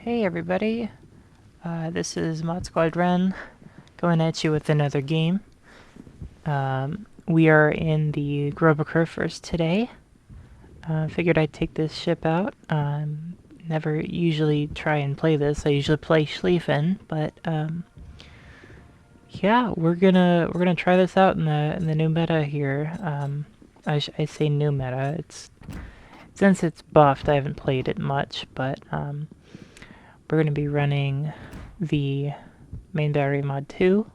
Hey everybody, this is Mod Squad Ren going at you with another game. We are in the Grobaker first today. Figured I'd take this ship out. Never usually try and play this. I usually play Schlieffen, but yeah, we're gonna try this out in the new meta here. I say new meta. It's since it's buffed, I haven't played it much, but we're gonna be running the main battery mod 2,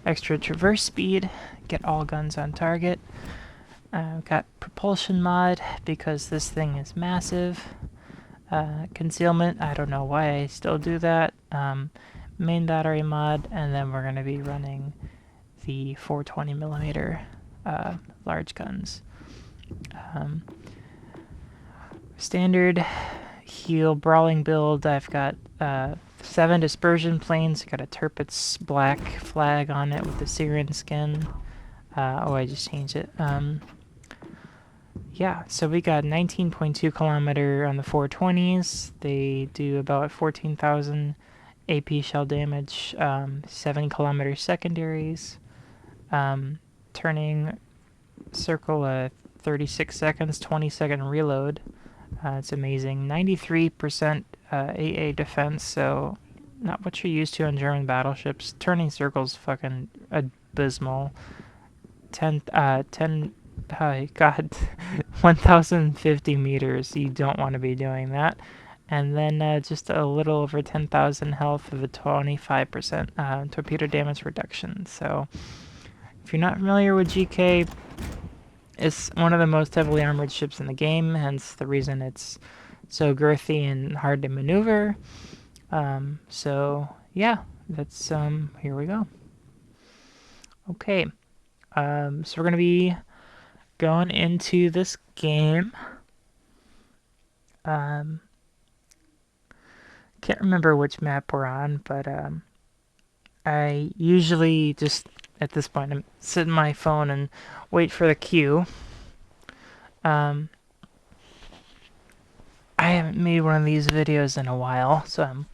extra traverse speed, get all guns on target. Got propulsion mod because this thing is massive. Concealment, I don't know why I still do that. Main battery mod, and then we're going to be running the 420mm large guns. Standard heal brawling build, I've got 7 dispersion planes. Got a Tirpitz black flag on it with the Syrian skin. I just changed it. Yeah, so we got 19.2 kilometer on the 420s. They do about 14,000 AP shell damage. 7 kilometer secondaries. Turning circle 36 seconds, 20-second reload. It's amazing. 93% AA defense, so not what you're used to on German battleships. Turning circles fucking abysmal. 10 God, 1,050 meters. You don't want to be doing that. And then just a little over 10,000 health with a 25% torpedo damage reduction. So if you're not familiar with GK, it's one of the most heavily armored ships in the game, hence the reason it's so girthy and hard to maneuver. So yeah, that's here we go. Okay, so we're gonna be going into this game. Can't remember which map we're on, but I usually just at this point I'm sit in my phone and wait for the queue. I haven't made one of these videos in a while, so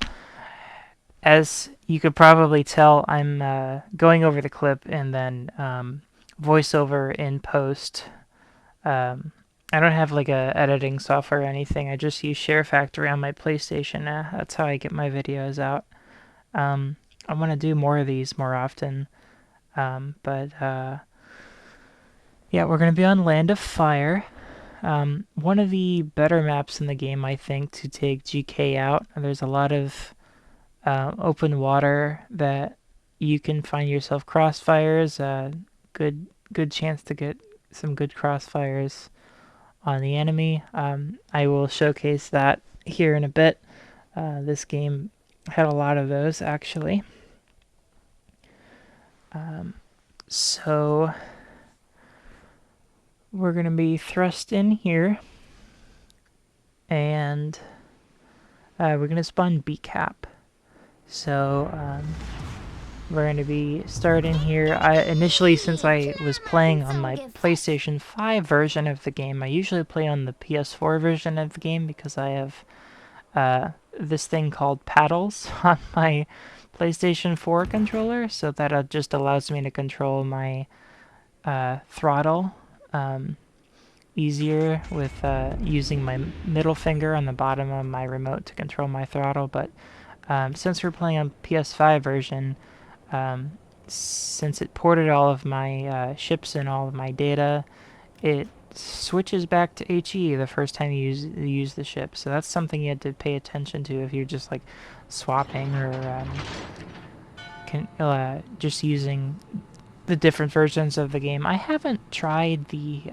as you could probably tell, I'm going over the clip and then voiceover in post. I don't have like a editing software or anything. I just use Share Factory on my PlayStation. That's how I get my videos out. I want to do more of these more often. But yeah, we're going to be on Land of Fire. One of the better maps in the game, I think, to take GK out. There's a lot of open water that you can find yourself crossfires. Good chance to get some good crossfires on the enemy. I will showcase that here in a bit. This game had a lot of those actually. So we're going to be thrust in here, and we're going to spawn BCAP. So we're going to be starting here. Initially, since I was playing on my PlayStation 5 version of the game, I usually play on the PS4 version of the game because I have this thing called paddles on my PlayStation 4 controller, so that just allows me to control my throttle easier with using my middle finger on the bottom of my remote to control my throttle. But since we're playing on PS5 version, since it ported all of my ships and all of my data, it switches back to HE the first time you use the ship. So that's something you had to pay attention to if you're just like swapping or just using the different versions of the game. I haven't tried the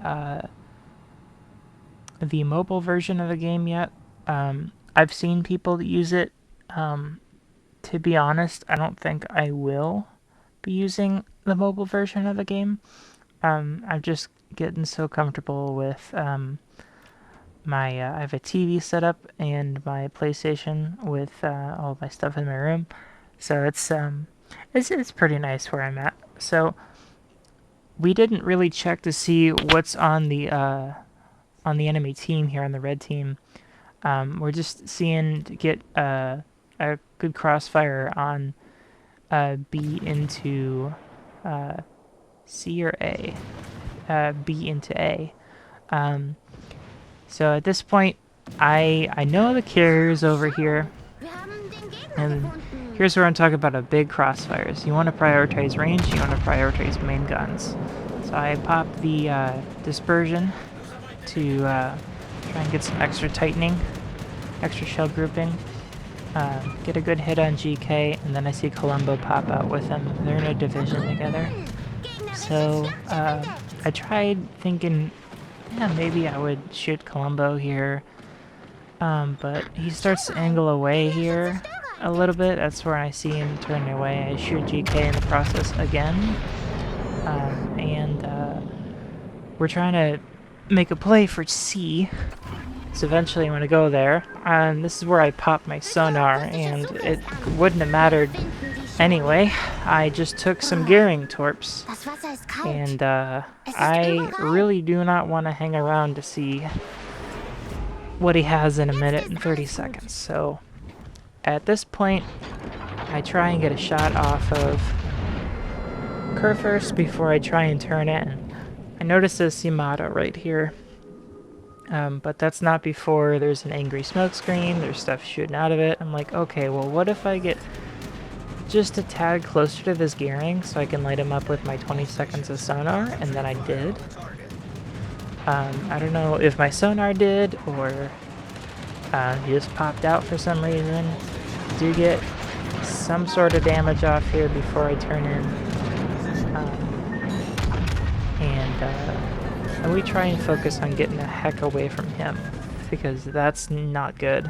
mobile version of the game yet. I've seen people that use it. To be honest, I don't think I will be using the mobile version of the game. I'm just getting so comfortable with I have a TV set up and my PlayStation with all my stuff in my room, so it's pretty nice where I'm at. So we didn't really check to see what's on the enemy team here on the red team. We're just seeing to get a good crossfire on B into C or A. B into A. Um, so at this point, I know the carrier's over here, and here's where I'm talking about a big crossfires. You want to prioritize range, you want to prioritize main guns. So I pop the dispersion to try and get some extra tightening, extra shell grouping. Get a good hit on GK, and then I see Columbo pop out with him. They're in a division together. So I tried thinking, yeah, maybe I would shoot Columbo here, but he starts to angle away here a little bit. That's where I see him turn away. I shoot GK in the process again, and we're trying to make a play for C. So eventually I'm going to go there, and this is where I pop my sonar, and it wouldn't have mattered anyway. I just took some gearing torps, and I really do not want to hang around to see what he has in a minute and 30 seconds. So at this point, I try and get a shot off of Kerr first before I try and turn it. And I notice this Yamato right here. But that's not before there's an angry smoke screen, there's stuff shooting out of it. I'm like, okay, well, what if I get just a tad closer to this gearing so I can light him up with my 20 seconds of sonar? And then I did. I don't know if my sonar did, or he just popped out for some reason. I do get some sort of damage off here before I turn in. And we try and focus on getting the heck away from him, because that's not good.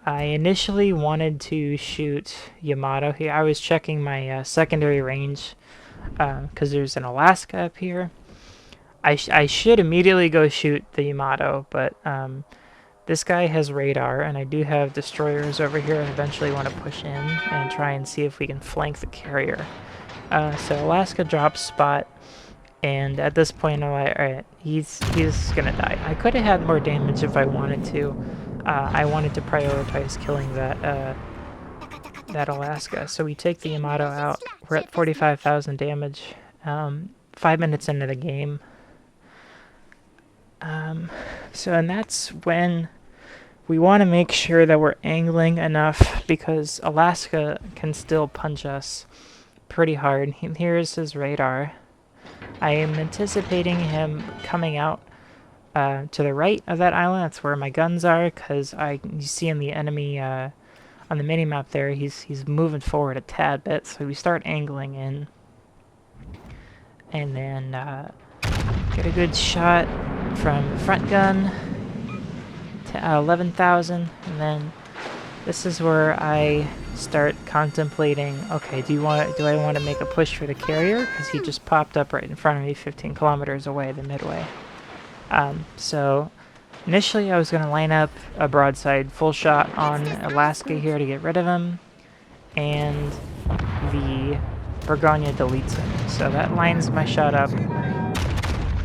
I initially wanted to shoot Yamato here. I was checking my secondary range, because there's an Alaska up here. I should immediately go shoot the Yamato, but this guy has radar, and I do have destroyers over here. I eventually want to push in and try and see if we can flank the carrier. So Alaska drops spot. And at this point, I'm like, alright, he's gonna die. I could have had more damage if I wanted to. I wanted to prioritize killing that Alaska. So we take the Yamato out. We're at 45,000 damage. 5 minutes into the game. And that's when we want to make sure that we're angling enough, because Alaska can still punch us pretty hard. Here's his radar. I am anticipating him coming out to the right of that island. That's where my guns are, because you see in the enemy on the minimap there, he's moving forward a tad bit. So we start angling in, and then get a good shot from the front gun to 11,000, and then this is where I start contemplating, okay, do I want to make a push for the carrier, because he just popped up right in front of me 15 kilometers away, the midway. So initially I was going to line up a broadside full shot on Alaska here to get rid of him, and the Burgonya deletes him. So that lines my shot up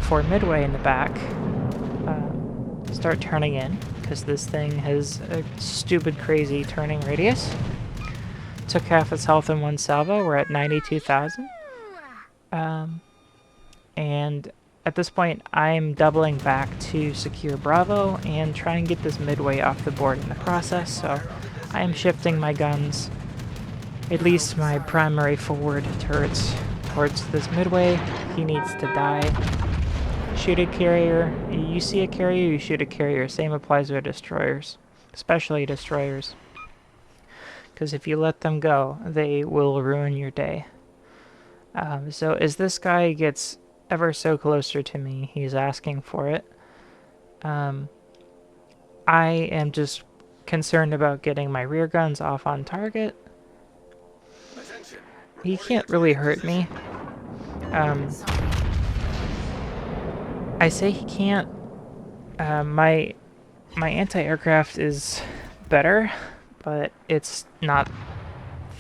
for midway in the back. Start turning in, because this thing has a stupid crazy turning radius. Took half its health in one salvo. We're at 92,000. And at this point, I'm doubling back to secure Bravo and try and get this midway off the board in the process. So I am shifting my guns, at least my primary forward turrets, towards this midway. He needs to die. Shoot a carrier. You see a carrier, you shoot a carrier. Same applies to destroyers, especially destroyers. Because if you let them go, they will ruin your day. So as this guy gets ever so closer to me, he's asking for it. I am just concerned about getting my rear guns off on target. He can't really hurt me. I say he can't. My anti-aircraft is better, but it's not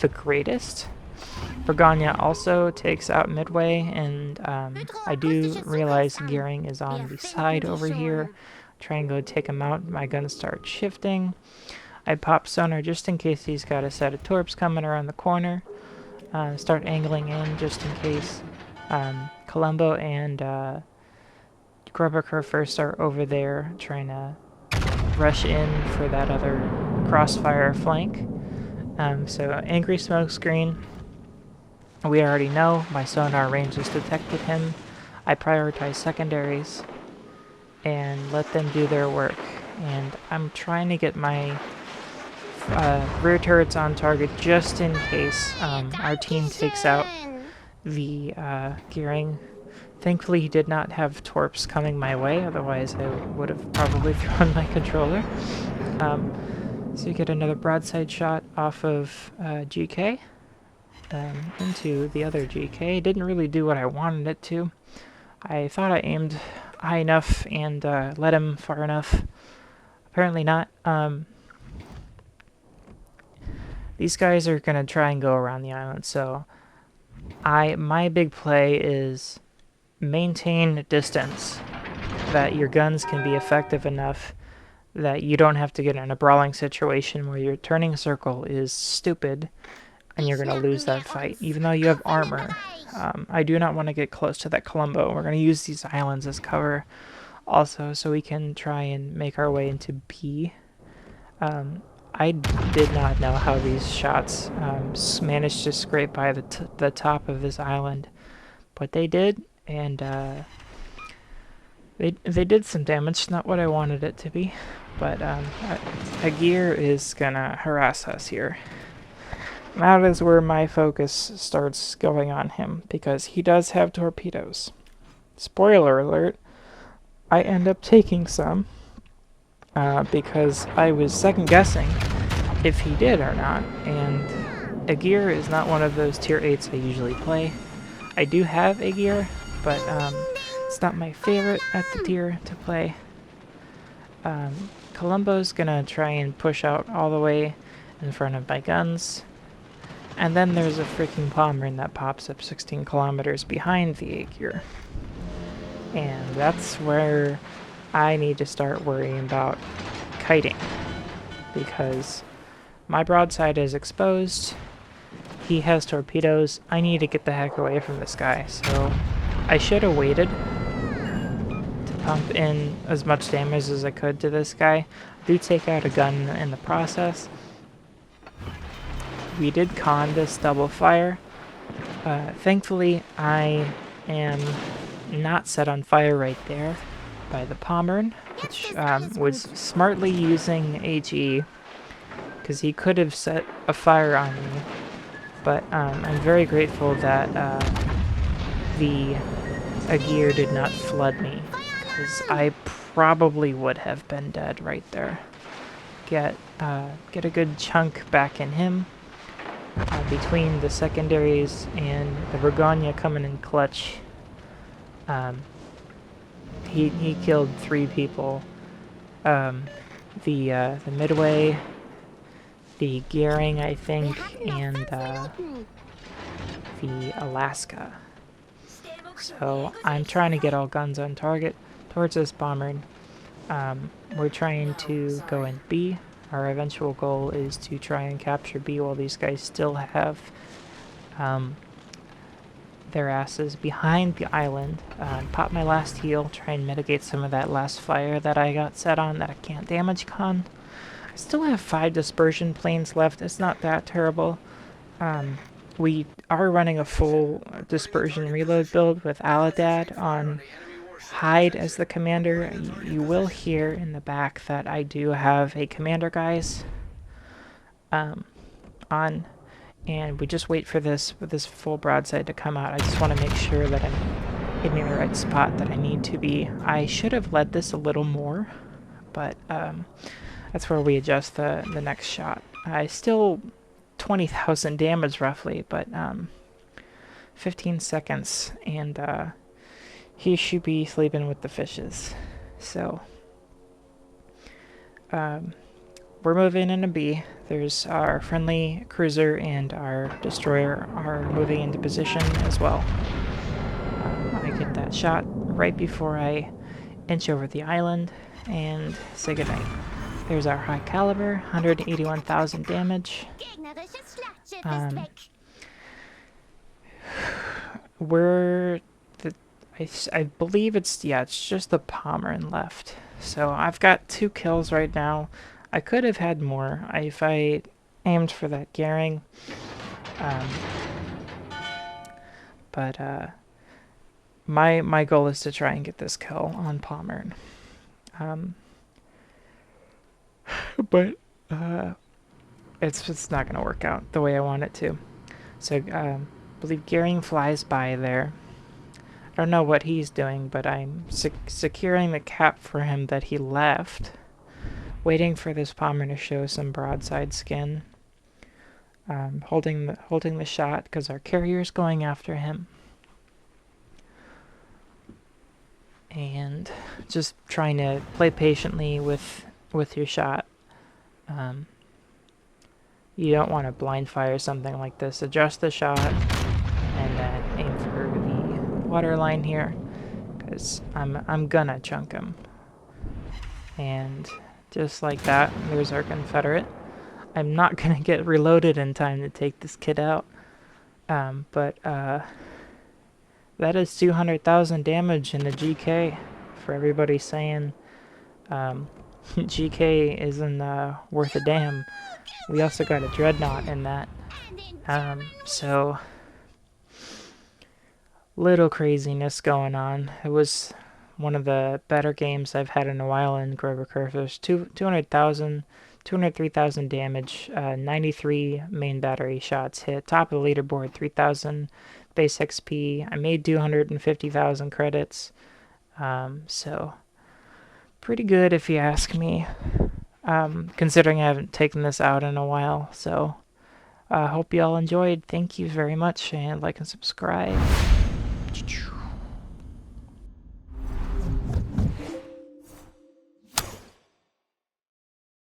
the greatest. Burgonya also takes out midway, and I do realize gearing is on the side over here. try and go take him out. My guns start shifting. I pop sonar just in case he's got a set of torps coming around the corner. Start angling in just in case. Columbo and Grubbaker first are over there trying to rush in for that other crossfire flank. So angry smokescreen. We already know my sonar range has detected him. I prioritize secondaries and let them do their work. And I'm trying to get my rear turrets on target just in case our team takes out the gearing. Thankfully, he did not have torps coming my way, otherwise I would have probably thrown my controller. So you get another broadside shot off of GK into the other GK. Didn't really do what I wanted it to. I thought I aimed high enough and led him far enough. Apparently not. These guys are going to try and go around the island, so my big play is maintain distance, that your guns can be effective enough that you don't have to get in a brawling situation where your turning circle is stupid and you're going to lose that fight, even though you have armor. I do not want to get close to that Columbo. We're going to use these islands as cover also so we can try and make our way into B. I did not know how these shots managed to scrape by the top of this island, but they did. And they did some damage, not what I wanted it to be, but Agir is gonna harass us here. That is where my focus starts going on him, because he does have torpedoes. Spoiler alert, I end up taking some, because I was second guessing if he did or not, and Agir is not one of those tier 8s I usually play. I do have Agir, but it's not my favorite at the tier to play. Columbo's gonna try and push out all the way in front of my guns. And then there's a freaking Pommern that pops up 16 kilometers behind the Agir. And that's where I need to start worrying about kiting. Because my broadside is exposed. He has torpedoes. I need to get the heck away from this guy, so I should have waited to pump in as much damage as I could to this guy. I do take out a gun in the process. We did con this double fire. Thankfully, I am not set on fire right there by the Pommern, which was smartly using HE, because he could have set a fire on me. But I'm very grateful that the Agir did not flood me, because I probably would have been dead right there. Get a good chunk back in him. Between the secondaries and the Burgonya coming in clutch, he killed 3 people. The Midway, the Gearing, I think, and the Alaska. So I'm trying to get all guns on target towards this Pommern. We're trying to go in B. Our eventual goal is to try and capture B while these guys still have their asses behind the island. Pop my last heal, try and mitigate some of that last fire that I got set on that I can't damage con. I still have 5 dispersion planes left. It's not that terrible. We are running a full dispersion reload build with Aladad on Hyde as the commander. You will hear in the back that I do have a commander, guys, on, and we just wait for this full broadside to come out. I just want to make sure that I'm hitting the right spot that I need to be. I should have led this a little more, but that's where we adjust the next shot. I still 20,000 damage roughly, but 15 seconds, and he should be sleeping with the fishes. So we're moving into B. There's our friendly cruiser and our destroyer are moving into position as well. I get that shot right before I inch over the island and say goodnight. There's our high caliber, 181,000 damage. We're the I believe it's just the Pommern left. So I've got 2 kills right now. I could have had more if I aimed for that Gering. But my goal is to try and get this kill on Pommern. But it's not gonna work out the way I want it to. So I believe Gering flies by there. I don't know what he's doing, but I'm securing the cap for him that he left, waiting for this Pommern to show some broadside skin. Holding the shot because our carrier's going after him, and just trying to play patiently with your shot. You don't want to blind fire something like this. Adjust the shot and then aim for the water line here, because I'm gonna chunk him. And just like that, there's our Confederate. I'm not gonna get reloaded in time to take this kid out, but that is 200,000 damage in a GK. For everybody saying GK isn't worth a damn, we also got a Dreadnought in that. So little craziness going on. It was one of the better games I've had in a while in Grover Curvers. 203,000 damage, 93 main battery shots hit, top of the leaderboard, 3,000 base XP. I made 250,000 credits, so pretty good if you ask me, considering I haven't taken this out in a while. So hope you all enjoyed. Thank you very much, and like and subscribe.